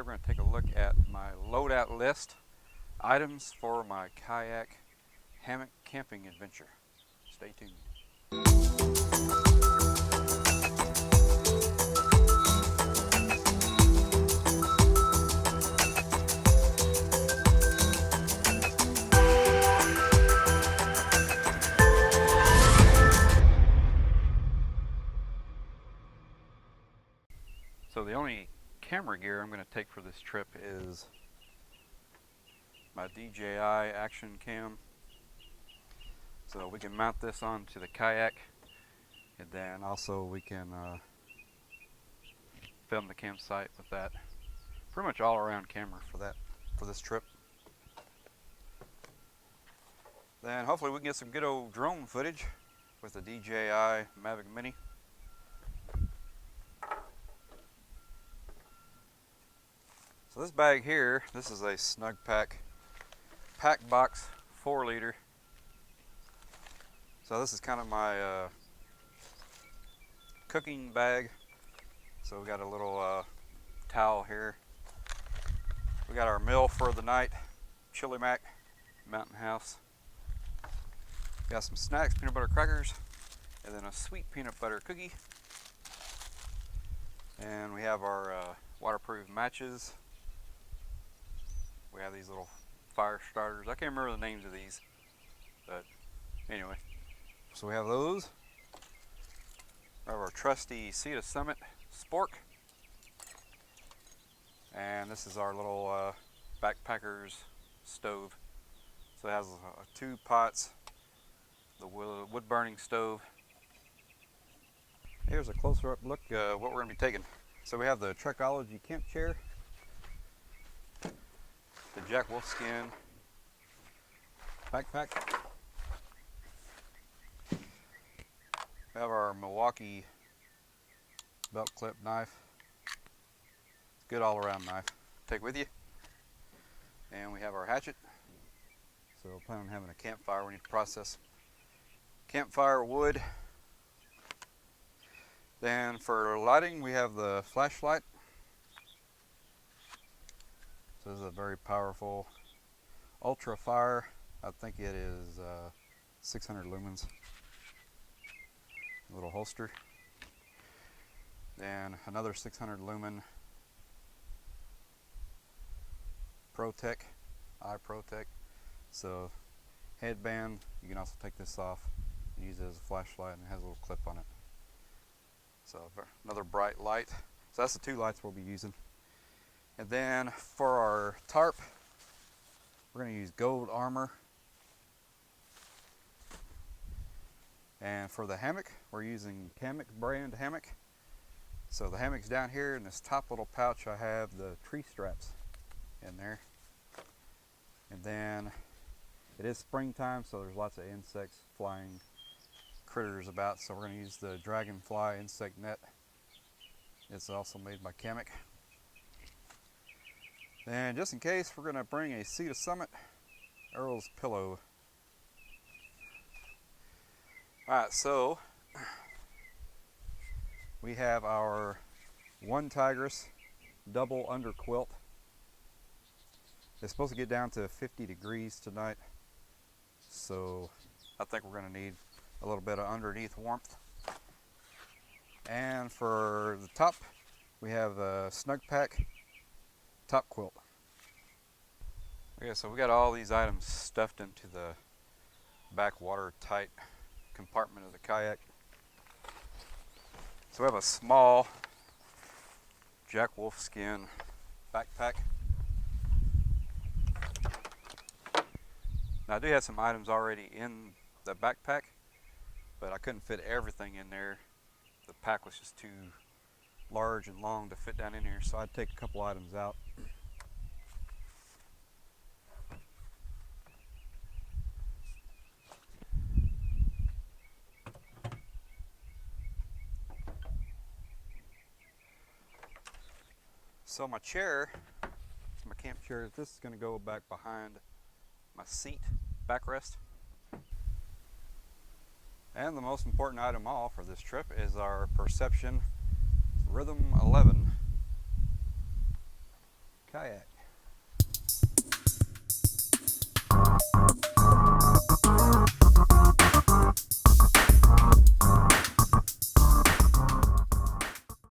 we're going to take a look at my loadout list items for my kayak hammock camping adventure. Stay tuned. So the only camera gear I'm going to take for this trip is my DJI action cam. So we can mount this onto the kayak, and then also we can film the campsite with that. Pretty much all around camera for this trip. Then hopefully we can get some good old drone footage with the DJI Mavic Mini. So this bag here, this is a Snug Pack box 4 liter. So this is kind of my cooking bag. So we got a little towel here. We got our meal for the night, Chili Mac, Mountain House. Got some snacks, peanut butter crackers, and then a sweet peanut butter cookie. And we have our waterproof matches. We have these little fire starters. I can't remember the names of these, but anyway. So we have those. We have our trusty Sea to Summit spork. And this is our little backpacker's stove. So it has 2 pots, the wood burning stove. Here's a closer up look what we're going to be taking. So we have the Trekology camp chair, the Jack Wolfskin backpack. We have our Milwaukee belt clip knife. It's a good all around knife. Take with you. And we have our hatchet. So we'll plan on having a campfire. We need to process campfire wood. Then for lighting we have the flashlight. So this is a very powerful ultra fire. I think it is 600 lumens. A little holster. Then another 600 lumen Protec, eye Protec. So headband, you can also take this off and use it as a flashlight, and it has a little clip on it. So another bright light. So that's the 2 lights we'll be using. And then for our tarp, we're going to use Gold Armor. And for the hammock, we're using Hammock brand hammock. So the hammock's down here. In this top little pouch, I have the tree straps in there. And then it is springtime, so there's lots of insects, flying critters about. So we're going to use the Dragonfly insect net. It's also made by Hammock. And just in case, we're going to bring a Sea to Summit Earl's pillow. Alright, so we have our One Tigress double under quilt. It's supposed to get down to 50 degrees tonight, so I think we're going to need a little bit of underneath warmth. And for the top, we have a Snug Pack top quilt. Okay, so we got all these items stuffed into the back watertight compartment of the kayak. So we have a small Jack Wolfskin backpack. Now I do have some items already in the backpack, but I couldn't fit everything in there. The pack was just too large and long to fit down in here, so I'd take a couple items out. So my chair, my camp chair, this is going to go back behind my seat backrest. And the most important item all for this trip is our Perception Rhythm 11. kayak.